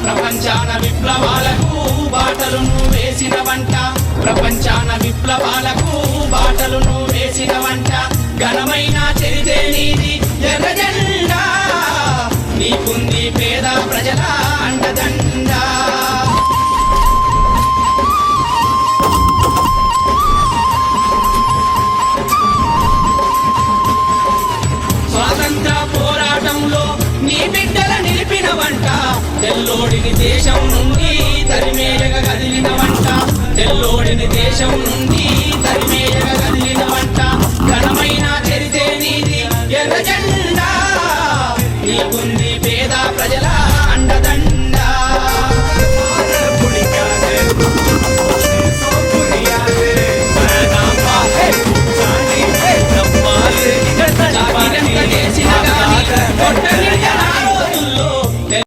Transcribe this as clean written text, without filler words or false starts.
ప్రపంచాన విప్లవాలకు బాటలును వేసిన వంట ప్రపంచాన విప్లవాలకు బాటలును వేసిన వంట ఘనమైన చరితే నీది ఎర్ర జెండా నీకుంది పేద ప్రజల అండదండ స్వాతంత్ర పోరాటంలో నీ బిడ్డల నిలిపిన వంట తెల్లోడిని దేశం నుండి తరిమేయగా కదిలిన వంట తెల్లోడిని దేశం నుండి తరిమేయగా కదిలిన వంట ఘనమైన చరితే నీది ఎర్ర జెండా నీకుంది పేద ప్రజల